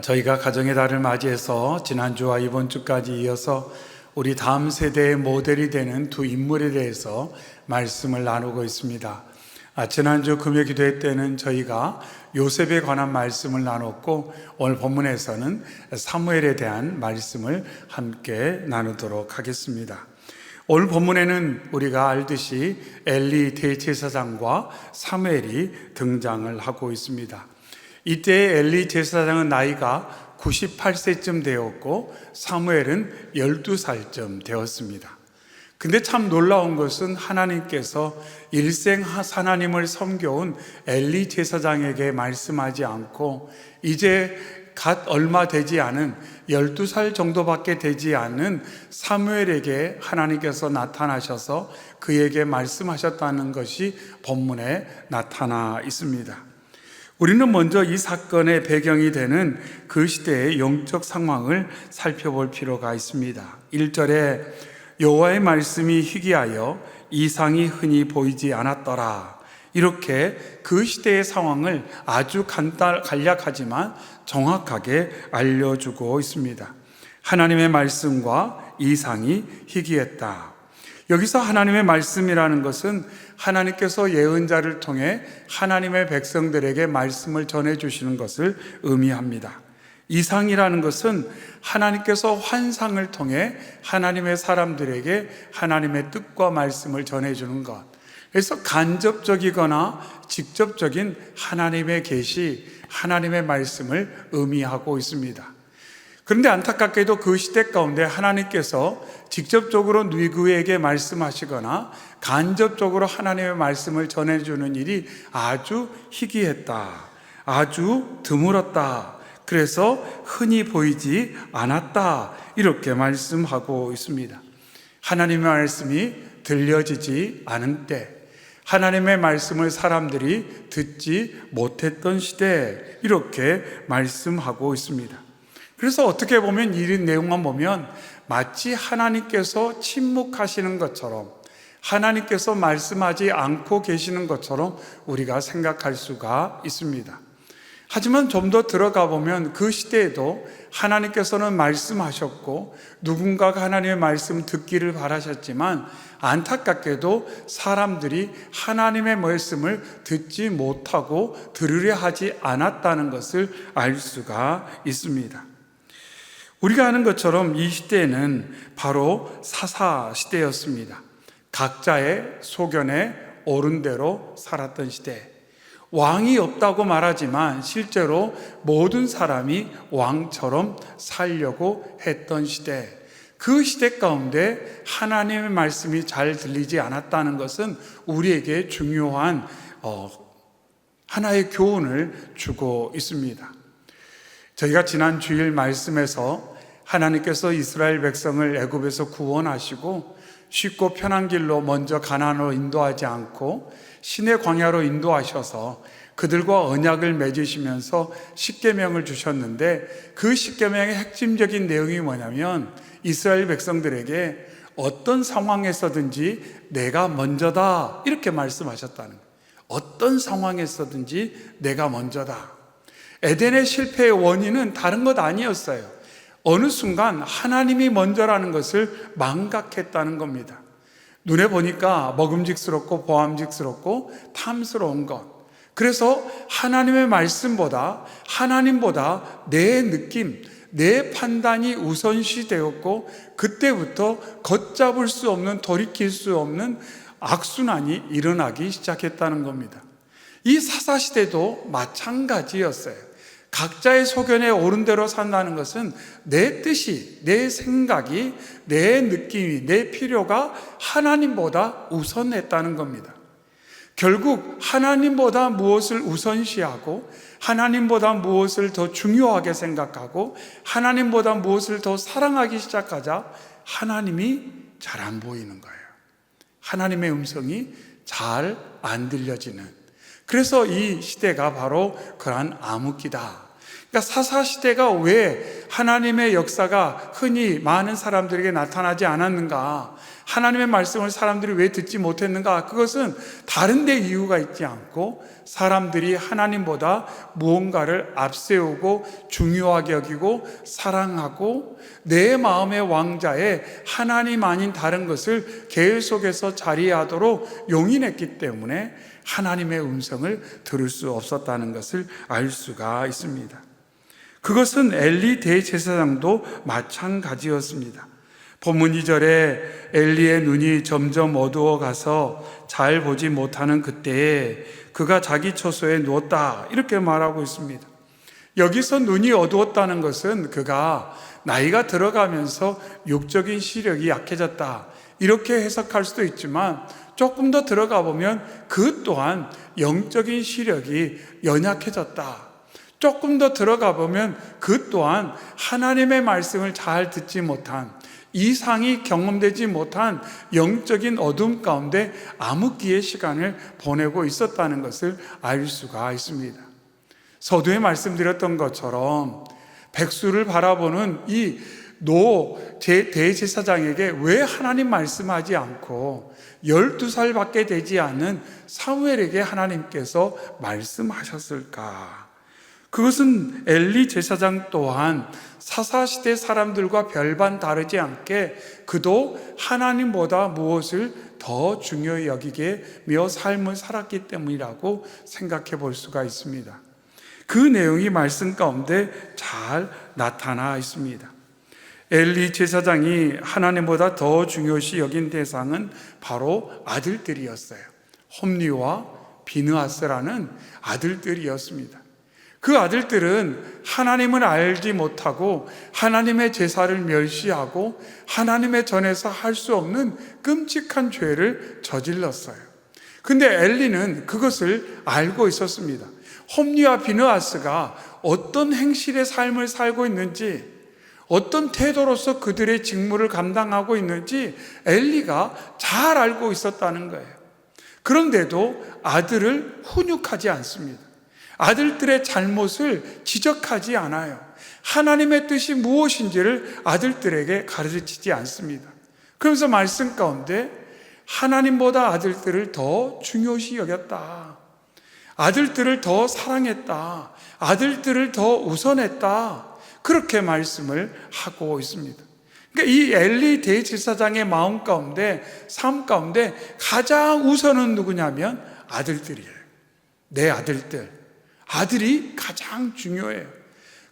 저희가 가정의 달을 맞이해서 지난주와 이번 주까지 이어서 우리 다음 세대의 모델이 되는 두 인물에 대해서 말씀을 나누고 있습니다. 지난주 금요 기도회 때는 저희가 요셉에 관한 말씀을 나눴고, 오늘 본문에서는 사무엘에 대한 말씀을 함께 나누도록 하겠습니다. 오늘 본문에는 우리가 알듯이 엘리 대제사장과 사무엘이 등장을 하고 있습니다. 이때 엘리 제사장은 나이가 98세쯤 되었고 사무엘은 12살쯤 되었습니다. 근데 참 놀라운 것은 하나님께서 일생 하나님을 섬겨온 엘리 제사장에게 말씀하지 않고 이제 갓 얼마 되지 않은 12살 정도밖에 되지 않은 사무엘에게 하나님께서 나타나셔서 그에게 말씀하셨다는 것이 본문에 나타나 있습니다. 우리는 먼저 이 사건의 배경이 되는 그 시대의 영적 상황을 살펴볼 필요가 있습니다. 1절에 여호와의 말씀이 희귀하여 이상이 흔히 보이지 않았더라. 이렇게 그 시대의 상황을 아주 간략하지만 정확하게 알려주고 있습니다. 하나님의 말씀과 이상이 희귀했다. 여기서 하나님의 말씀이라는 것은 하나님께서 예언자를 통해 하나님의 백성들에게 말씀을 전해주시는 것을 의미합니다. 이상이라는 것은 하나님께서 환상을 통해 하나님의 사람들에게 하나님의 뜻과 말씀을 전해주는 것. 그래서 간접적이거나 직접적인 하나님의 계시, 하나님의 말씀을 의미하고 있습니다. 그런데 안타깝게도 그 시대 가운데 하나님께서 직접적으로 누구에게 말씀하시거나 간접적으로 하나님의 말씀을 전해주는 일이 아주 희귀했다. 아주 드물었다. 그래서 흔히 보이지 않았다. 이렇게 말씀하고 있습니다. 하나님의 말씀이 들려지지 않은 때, 하나님의 말씀을 사람들이 듣지 못했던 시대, 이렇게 말씀하고 있습니다. 그래서 어떻게 보면 이 내용만 보면 마치 하나님께서 침묵하시는 것처럼, 하나님께서 말씀하지 않고 계시는 것처럼 우리가 생각할 수가 있습니다. 하지만 좀 더 들어가 보면 그 시대에도 하나님께서는 말씀하셨고 누군가가 하나님의 말씀 듣기를 바라셨지만 안타깝게도 사람들이 하나님의 말씀을 듣지 못하고 들으려 하지 않았다는 것을 알 수가 있습니다. 우리가 아는 것처럼 이 시대는 바로 사사 시대였습니다. 각자의 소견에 옳은 대로 살았던 시대. 왕이 없다고 말하지만 실제로 모든 사람이 왕처럼 살려고 했던 시대. 그 시대 가운데 하나님의 말씀이 잘 들리지 않았다는 것은 우리에게 중요한 하나의 교훈을 주고 있습니다. 저희가 지난 주일 말씀에서 하나님께서 이스라엘 백성을 애굽에서 구원하시고 쉽고 편한 길로 먼저 가나안으로 인도하지 않고 시내 광야로 인도하셔서 그들과 언약을 맺으시면서 십계명을 주셨는데, 그 십계명의 핵심적인 내용이 뭐냐면 이스라엘 백성들에게 어떤 상황에서든지 내가 먼저다, 이렇게 말씀하셨다는 거예요. 어떤 상황에서든지 내가 먼저다. 에덴의 실패의 원인은 다른 것 아니었어요. 어느 순간 하나님이 먼저라는 것을 망각했다는 겁니다. 눈에 보니까 먹음직스럽고 보암직스럽고 탐스러운 것. 그래서 하나님의 말씀보다, 하나님보다 내 느낌, 내 판단이 우선시 되었고, 그때부터 걷잡을 수 없는, 돌이킬 수 없는 악순환이 일어나기 시작했다는 겁니다. 이 사사시대도 마찬가지였어요. 각자의 소견에 옳은 대로 산다는 것은 내 뜻이, 내 생각이, 내 느낌이, 내 필요가 하나님보다 우선했다는 겁니다. 결국 하나님보다 무엇을 우선시하고, 하나님보다 무엇을 더 중요하게 생각하고, 하나님보다 무엇을 더 사랑하기 시작하자 하나님이 잘 안 보이는 거예요. 하나님의 음성이 잘 안 들려지는. 그래서 이 시대가 바로 그러한 암흑기다. 그러니까 사사시대가 왜 하나님의 역사가 흔히 많은 사람들에게 나타나지 않았는가? 하나님의 말씀을 사람들이 왜 듣지 못했는가? 그것은 다른 데 이유가 있지 않고 사람들이 하나님보다 무언가를 앞세우고 중요하게 여기고 사랑하고 내 마음의 왕자에 하나님 아닌 다른 것을 계속해서 자리하도록 용인했기 때문에 하나님의 음성을 들을 수 없었다는 것을 알 수가 있습니다. 그것은 엘리 대제사장도 마찬가지였습니다. 본문 2절에 엘리의 눈이 점점 어두워 가서 잘 보지 못하는 그때에 그가 자기 처소에 누웠다, 이렇게 말하고 있습니다. 여기서 눈이 어두웠다는 것은 그가 나이가 들어가면서 육적인 시력이 약해졌다, 이렇게 해석할 수도 있지만 조금 더 들어가 보면 그 또한 영적인 시력이 연약해졌다, 조금 더 들어가 보면 그 또한 하나님의 말씀을 잘 듣지 못한, 이상이 경험되지 못한 영적인 어둠 가운데 암흑기의 시간을 보내고 있었다는 것을 알 수가 있습니다. 서두에 말씀드렸던 것처럼 백수를 바라보는 이 대제사장에게 왜 하나님 말씀하지 않고 12살밖에 되지 않은 사무엘에게 하나님께서 말씀하셨을까? 그것은 엘리 제사장 또한 사사시대 사람들과 별반 다르지 않게 그도 하나님보다 무엇을 더 중요히 여기며 삶을 살았기 때문이라고 생각해 볼 수가 있습니다. 그 내용이 말씀 가운데 잘 나타나 있습니다. 엘리 제사장이 하나님보다 더 중요시 여긴 대상은 바로 아들들이었어요. 홈리와 비느하스라는 아들들이었습니다. 그 아들들은 하나님을 알지 못하고 하나님의 제사를 멸시하고 하나님의 전에서 할 수 없는 끔찍한 죄를 저질렀어요. 근데 엘리는 그것을 알고 있었습니다. 홈리와 비느하스가 어떤 행실의 삶을 살고 있는지, 어떤 태도로서 그들의 직무를 감당하고 있는지 엘리가 잘 알고 있었다는 거예요. 그런데도 아들을 훈육하지 않습니다. 아들들의 잘못을 지적하지 않아요. 하나님의 뜻이 무엇인지를 아들들에게 가르치지 않습니다. 그러면서 말씀 가운데 하나님보다 아들들을 더 중요시 여겼다, 아들들을 더 사랑했다, 아들들을 더 우선했다, 그렇게 말씀을 하고 있습니다. 그러니까 이 엘리 대제사장의 마음 가운데, 삶 가운데 가장 우선은 누구냐면 아들들이에요. 내 아들들. 아들이 가장 중요해요.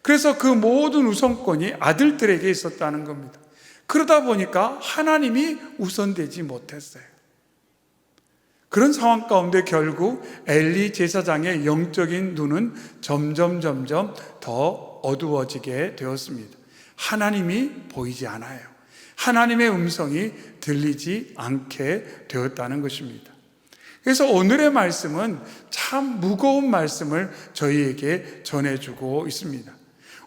그래서 그 모든 우선권이 아들들에게 있었다는 겁니다. 그러다 보니까 하나님이 우선되지 못했어요. 그런 상황 가운데 결국 엘리 제사장의 영적인 눈은 점점 더 어두워지게 되었습니다. 하나님이 보이지 않아요. 하나님의 음성이 들리지 않게 되었다는 것입니다. 그래서 오늘의 말씀은 참 무거운 말씀을 저희에게 전해주고 있습니다.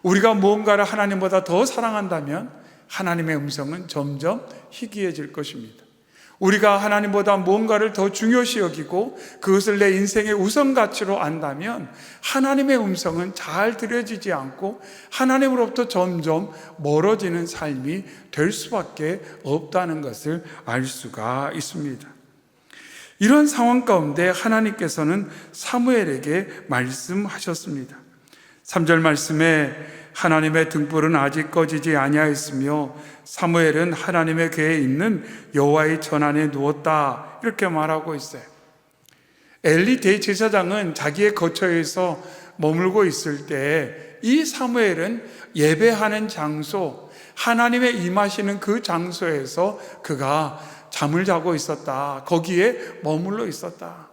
우리가 무언가를 하나님보다 더 사랑한다면 하나님의 음성은 점점 희귀해질 것입니다. 우리가 하나님보다 무언가를 더 중요시 여기고 그것을 내 인생의 우선가치로 안다면 하나님의 음성은 잘 들려지지 않고 하나님으로부터 점점 멀어지는 삶이 될 수밖에 없다는 것을 알 수가 있습니다. 이런 상황 가운데 하나님께서는 사무엘에게 말씀하셨습니다. 3절 말씀에 하나님의 등불은 아직 꺼지지 아니하였으며 사무엘은 하나님의 궤에 있는 여호와의 전 안에 누웠다, 이렇게 말하고 있어요. 엘리 대제사장은 자기의 거처에서 머물고 있을 때 이 사무엘은 예배하는 장소, 하나님의 임하시는 그 장소에서 그가 잠을 자고 있었다. 거기에 머물러 있었다.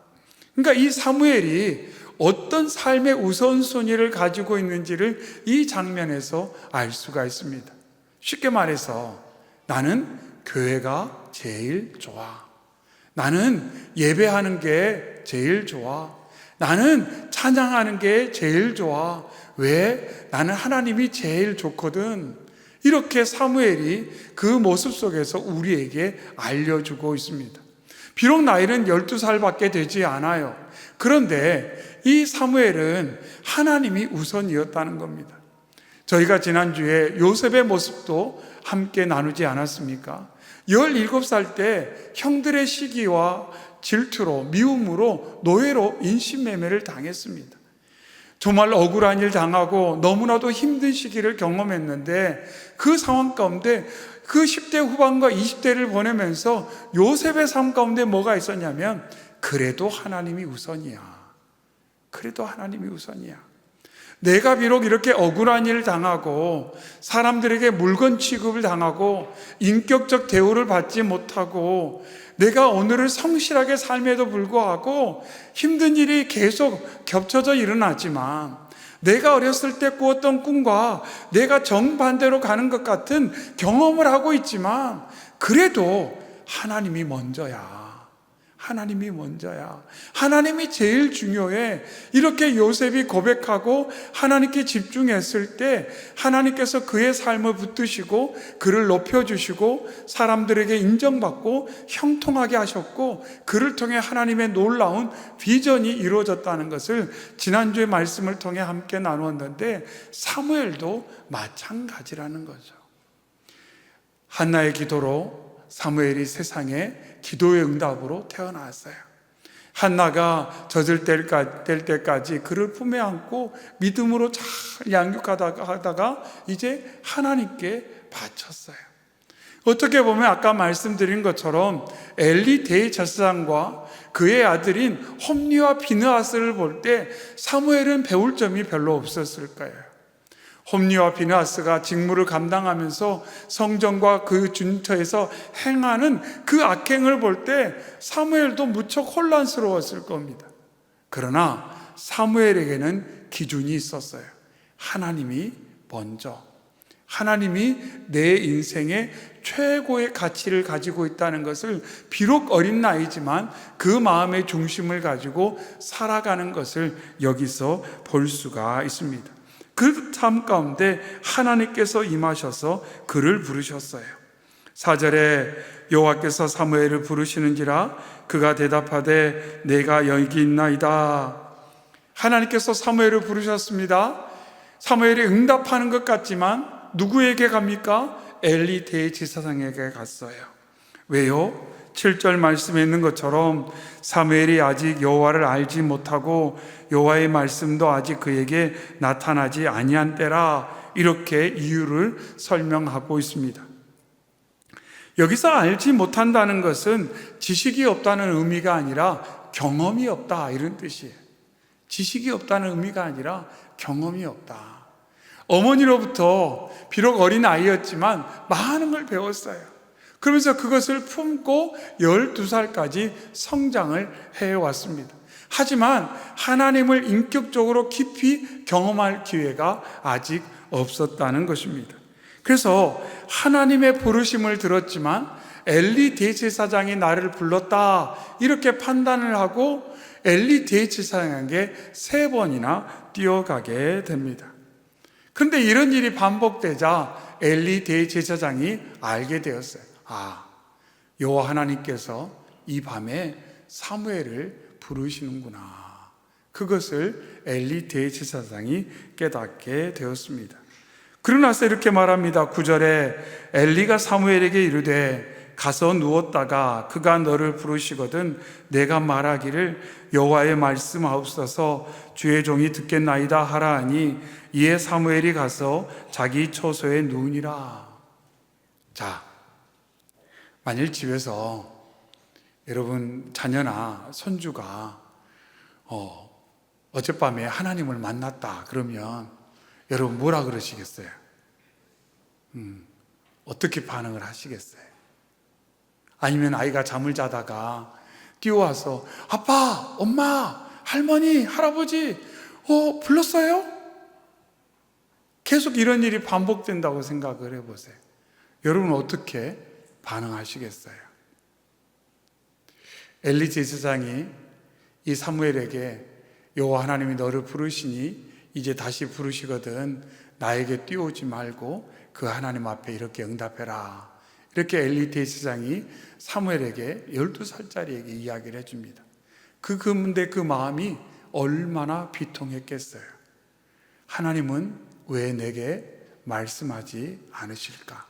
그러니까 이 사무엘이 어떤 삶의 우선순위를 가지고 있는지를 이 장면에서 알 수가 있습니다. 쉽게 말해서 나는 교회가 제일 좋아. 나는 예배하는 게 제일 좋아. 나는 찬양하는 게 제일 좋아. 왜? 나는 하나님이 제일 좋거든. 이렇게 사무엘이 그 모습 속에서 우리에게 알려주고 있습니다. 비록 나이는 12살밖에 되지 않아요. 그런데 이 사무엘은 하나님이 우선이었다는 겁니다. 저희가 지난주에 요셉의 모습도 함께 나누지 않았습니까? 17살 때 형들의 시기와 질투로, 미움으로, 노예로 인신매매를 당했습니다. 정말 억울한 일 당하고 너무나도 힘든 시기를 경험했는데, 그 상황 가운데 그 10대 후반과 20대를 보내면서 요셉의 삶 가운데 뭐가 있었냐면, 그래도 하나님이 우선이야. 그래도 하나님이 우선이야. 내가 비록 이렇게 억울한 일을 당하고 사람들에게 물건 취급을 당하고 인격적 대우를 받지 못하고 내가 오늘을 성실하게 삶에도 불구하고 힘든 일이 계속 겹쳐져 일어나지만, 내가 어렸을 때 꾸었던 꿈과 내가 정반대로 가는 것 같은 경험을 하고 있지만, 그래도 하나님이 먼저야. 하나님이 먼저야. 하나님이 제일 중요해. 이렇게 요셉이 고백하고 하나님께 집중했을 때 하나님께서 그의 삶을 붙드시고 그를 높여주시고 사람들에게 인정받고 형통하게 하셨고, 그를 통해 하나님의 놀라운 비전이 이루어졌다는 것을 지난주의 말씀을 통해 함께 나누었는데, 사무엘도 마찬가지라는 거죠. 한나의 기도로 사무엘이 세상에 기도의 응답으로 태어났어요. 한나가 젖을 뗄 때까지 그를 품에 안고 믿음으로 잘 양육하다가 이제 하나님께 바쳤어요. 어떻게 보면 아까 말씀드린 것처럼 엘리 대제사장과 그의 아들인 홈리와 비느하스를 볼 때 사무엘은 배울 점이 별로 없었을 거예요. 홈리와 비느하스가 직무를 감당하면서 성전과 그 근처에서 행하는 그 악행을 볼 때 사무엘도 무척 혼란스러웠을 겁니다. 그러나 사무엘에게는 기준이 있었어요. 하나님이 먼저, 하나님이 내 인생의 최고의 가치를 가지고 있다는 것을 비록 어린 나이지만 그 마음의 중심을 가지고 살아가는 것을 여기서 볼 수가 있습니다. 그 삶 가운데 하나님께서 임하셔서 그를 부르셨어요. 4절에 여호와께서 사무엘을 부르시는지라 그가 대답하되 내가 여기 있나이다. 하나님께서 사무엘을 부르셨습니다. 사무엘이 응답하는 것 같지만 누구에게 갑니까? 엘리 대제사장에게 갔어요. 왜요? 7절 말씀에 있는 것처럼 사무엘이 아직 여호와를 알지 못하고 여호와의 말씀도 아직 그에게 나타나지 아니한 때라, 이렇게 이유를 설명하고 있습니다. 여기서 알지 못한다는 것은 지식이 없다는 의미가 아니라 경험이 없다, 이런 뜻이에요. 지식이 없다는 의미가 아니라 경험이 없다. 어머니로부터 비록 어린 아이였지만 많은 걸 배웠어요. 그러면서 그것을 품고 12살까지 성장을 해왔습니다. 하지만 하나님을 인격적으로 깊이 경험할 기회가 아직 없었다는 것입니다. 그래서 하나님의 부르심을 들었지만 엘리 대제사장이 나를 불렀다, 이렇게 판단을 하고 엘리 대제사장에게 3번이나 뛰어가게 됩니다. 그런데 이런 일이 반복되자 엘리 대제사장이 알게 되었어요. 여호와 하나님께서 이 밤에 사무엘을 부르시는구나. 그것을 엘리 대제사장이 깨닫게 되었습니다. 그러고 나서 이렇게 말합니다. 9절에 엘리가 사무엘에게 이르되 가서 누웠다가 그가 너를 부르시거든 내가 말하기를 여호와의 말씀하옵소서 주의 종이 듣겠나이다 하라 하니 이에 사무엘이 가서 자기 처소에 누우니라. 자, 만일 집에서 여러분 자녀나 손주가 어젯밤에 하나님을 만났다 그러면 여러분 뭐라 그러시겠어요? 어떻게 반응을 하시겠어요? 아니면 아이가 잠을 자다가 뛰어와서 아빠, 엄마, 할머니, 할아버지 불렀어요? 계속 이런 일이 반복된다고 생각을 해보세요. 여러분 어떻게 반응하시겠어요? 엘리 제사장이 이 사무엘에게 여호와 하나님이 너를 부르시니 이제 다시 부르시거든 나에게 뛰어오지 말고 그 하나님 앞에 이렇게 응답해라. 이렇게 엘리 대제사장이 사무엘에게 12살짜리에게 이야기를 해줍니다. 근데 그 마음이 얼마나 비통했겠어요. 하나님은 왜 내게 말씀하지 않으실까?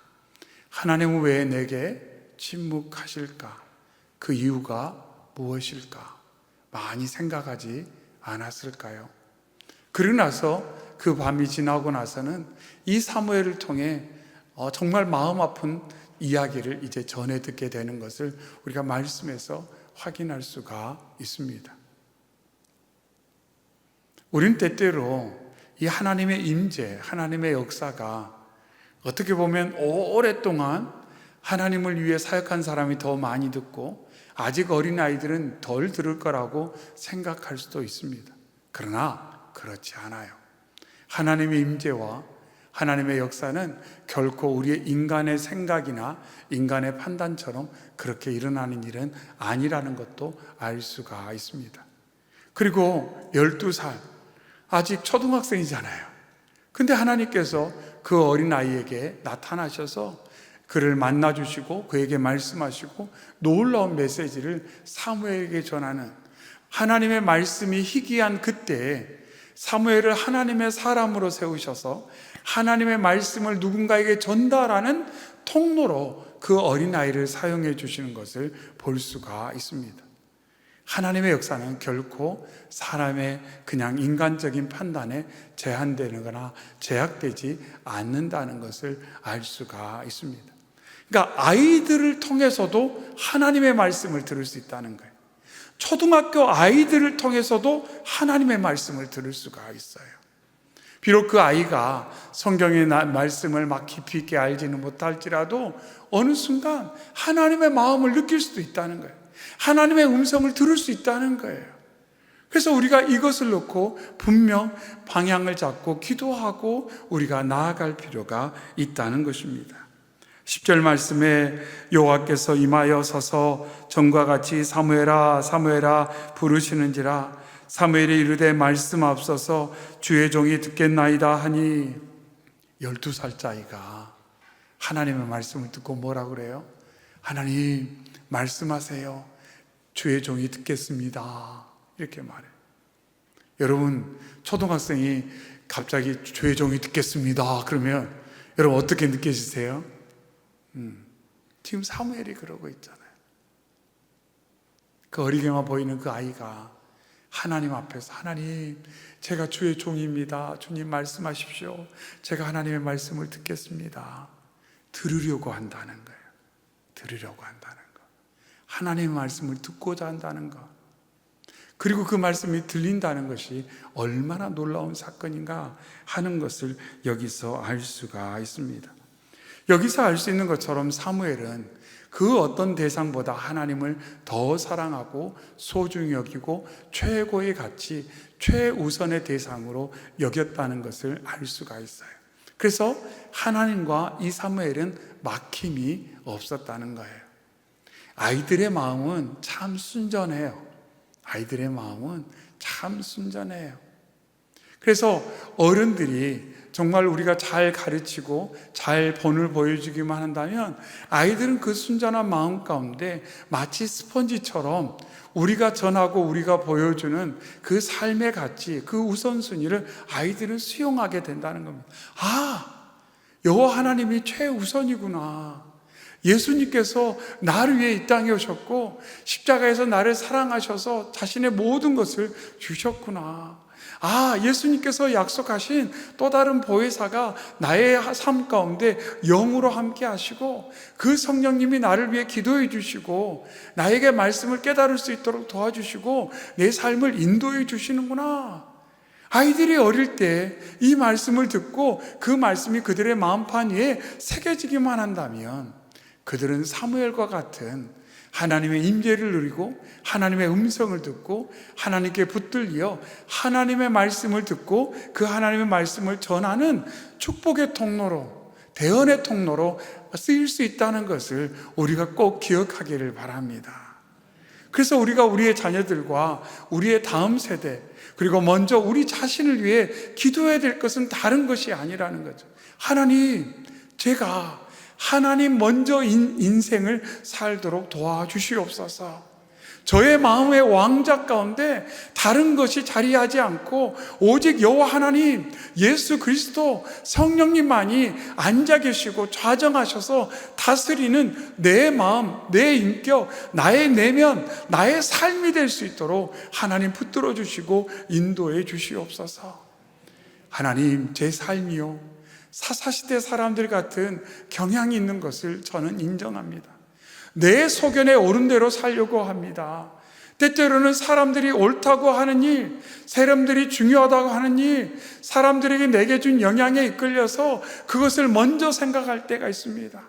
하나님은 왜 내게 침묵하실까? 그 이유가 무엇일까? 많이 생각하지 않았을까요? 그러고 나서 그 밤이 지나고 나서는 이 사무엘을 통해 정말 마음 아픈 이야기를 이제 전해 듣게 되는 것을 우리가 말씀에서 확인할 수가 있습니다. 우리는 때때로 이 하나님의 임재, 하나님의 역사가 어떻게 보면 오랫동안 하나님을 위해 사역한 사람이 더 많이 듣고 아직 어린 아이들은 덜 들을 거라고 생각할 수도 있습니다. 그러나 그렇지 않아요. 하나님의 임재와 하나님의 역사는 결코 우리의 인간의 생각이나 인간의 판단처럼 그렇게 일어나는 일은 아니라는 것도 알 수가 있습니다. 그리고 12살, 아직 초등학생이잖아요. 근데 하나님께서 그 어린아이에게 나타나셔서 그를 만나주시고 그에게 말씀하시고 놀라운 메시지를 사무엘에게 전하는, 하나님의 말씀이 희귀한 그때에 사무엘을 하나님의 사람으로 세우셔서 하나님의 말씀을 누군가에게 전달하는 통로로 그 어린아이를 사용해 주시는 것을 볼 수가 있습니다. 하나님의 역사는 결코 사람의 그냥 인간적인 판단에 제한되거나 제약되지 않는다는 것을 알 수가 있습니다. 그러니까 아이들을 통해서도 하나님의 말씀을 들을 수 있다는 거예요. 초등학교 아이들을 통해서도 하나님의 말씀을 들을 수가 있어요. 비록 그 아이가 성경의 말씀을 막 깊이 있게 알지는 못할지라도 어느 순간 하나님의 마음을 느낄 수도 있다는 거예요. 하나님의 음성을 들을 수 있다는 거예요. 그래서 우리가 이것을 놓고 분명 방향을 잡고 기도하고 우리가 나아갈 필요가 있다는 것입니다. 10절 말씀에 여호와께서 임하여 서서 전과 같이 사무엘아 사무엘아 부르시는지라 사무엘이 이르되 말씀하옵소서 주의 종이 듣겠나이다 하니 12살짜리가 하나님의 말씀을 듣고 뭐라 그래요? 하나님 말씀하세요. 주의 종이 듣겠습니다. 이렇게 말해요. 여러분 초등학생이 갑자기 주의 종이 듣겠습니다 그러면 여러분 어떻게 느껴지세요? 지금 사무엘이 그러고 있잖아요. 그 어리게만 보이는 그 아이가 하나님 앞에서 하나님 제가 주의 종입니다. 주님 말씀하십시오. 제가 하나님의 말씀을 듣겠습니다. 들으려고 한다는 거예요. 들으려고 한다는 거. 하나님의 말씀을 듣고자 한다는 것. 그리고 그 말씀이 들린다는 것이 얼마나 놀라운 사건인가 하는 것을 여기서 알 수가 있습니다. 여기서 알 수 있는 것처럼 사무엘은 그 어떤 대상보다 하나님을 더 사랑하고 소중히 여기고 최고의 가치, 최우선의 대상으로 여겼다는 것을 알 수가 있어요. 그래서 하나님과 이 사무엘은 막힘이 없었다는 거예요. 아이들의 마음은 참 순전해요. 아이들의 마음은 참 순전해요. 그래서 어른들이 정말 우리가 잘 가르치고 잘 본을 보여주기만 한다면 아이들은 그 순전한 마음 가운데 마치 스펀지처럼 우리가 전하고 우리가 보여주는 그 삶의 가치, 그 우선순위를 아이들은 수용하게 된다는 겁니다. 아, 여호와 하나님이 최우선이구나. 예수님께서 나를 위해 이 땅에 오셨고 십자가에서 나를 사랑하셔서 자신의 모든 것을 주셨구나. 아, 예수님께서 약속하신 또 다른 보혜사가 나의 삶 가운데 영으로 함께 하시고 그 성령님이 나를 위해 기도해 주시고 나에게 말씀을 깨달을 수 있도록 도와주시고 내 삶을 인도해 주시는구나. 아이들이 어릴 때 이 말씀을 듣고 그 말씀이 그들의 마음판 위에 새겨지기만 한다면 그들은 사무엘과 같은 하나님의 임재를 누리고 하나님의 음성을 듣고 하나님께 붙들려 하나님의 말씀을 듣고 그 하나님의 말씀을 전하는 축복의 통로로, 대언의 통로로 쓰일 수 있다는 것을 우리가 꼭 기억하기를 바랍니다. 그래서 우리가 우리의 자녀들과 우리의 다음 세대 그리고 먼저 우리 자신을 위해 기도해야 될 것은 다른 것이 아니라는 거죠. 하나님, 제가 하나님 먼저 인생을 살도록 도와주시옵소서. 저의 마음의 왕좌 가운데 다른 것이 자리하지 않고 오직 여호와 하나님, 예수 그리스도, 성령님만이 앉아 계시고 좌정하셔서 다스리는 내 마음, 내 인격, 나의 내면, 나의 삶이 될 수 있도록 하나님 붙들어 주시고 인도해 주시옵소서. 하나님, 제 삶이요, 사사시대 사람들 같은 경향이 있는 것을 저는 인정합니다. 내 소견에 옳은 대로 살려고 합니다. 때때로는 사람들이 옳다고 하는 일, 사람들이 중요하다고 하는 일, 사람들에게 내게 준 영향에 이끌려서 그것을 먼저 생각할 때가 있습니다.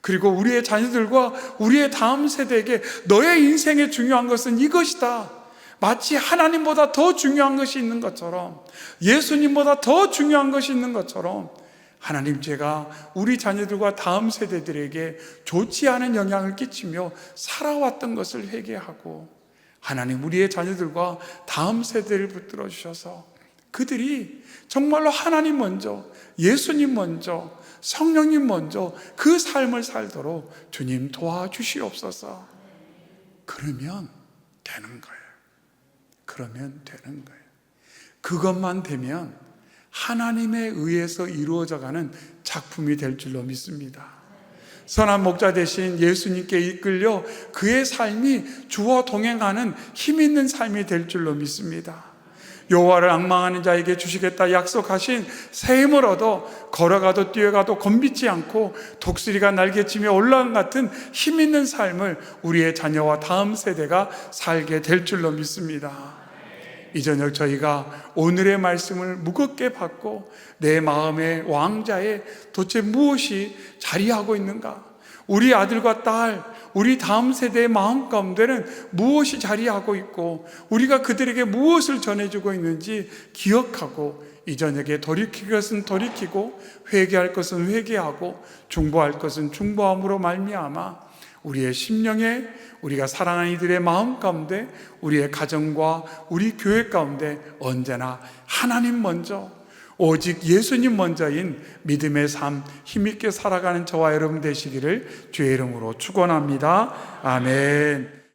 그리고 우리의 자녀들과 우리의 다음 세대에게 너의 인생에 중요한 것은 이것이다, 마치 하나님보다 더 중요한 것이 있는 것처럼, 예수님보다 더 중요한 것이 있는 것처럼 하나님, 제가 우리 자녀들과 다음 세대들에게 좋지 않은 영향을 끼치며 살아왔던 것을 회개하고, 하나님, 우리의 자녀들과 다음 세대를 붙들어 주셔서 그들이 정말로 하나님 먼저, 예수님 먼저, 성령님 먼저 그 삶을 살도록 주님 도와주시옵소서. 그러면 되는 거예요. 그러면 되는 거예요. 그것만 되면 하나님에 의해서 이루어져가는 작품이 될 줄로 믿습니다. 선한 목자 되신 예수님께 이끌려 그의 삶이 주와 동행하는 힘 있는 삶이 될 줄로 믿습니다. 여호와를 앙망하는 자에게 주시겠다 약속하신 새 힘을 얻어 걸어가도 뛰어가도 곤비지 않고 독수리가 날개치며 올라간 같은 힘 있는 삶을 우리의 자녀와 다음 세대가 살게 될 줄로 믿습니다. 이 저녁 저희가 오늘의 말씀을 무겁게 받고 내 마음의 왕좌에 도대체 무엇이 자리하고 있는가, 우리 아들과 딸, 우리 다음 세대의 마음 가운데는 무엇이 자리하고 있고 우리가 그들에게 무엇을 전해주고 있는지 기억하고, 이 저녁에 돌이킬 것은 돌이키고 회개할 것은 회개하고 중보할 것은 중보함으로 말미암아 우리의 심령에, 우리가 사랑하는 이들의 마음 가운데, 우리의 가정과 우리 교회 가운데 언제나 하나님 먼저, 오직 예수님 먼저인 믿음의 삶 힘있게 살아가는 저와 여러분 되시기를 주의 이름으로 축원합니다. 아멘.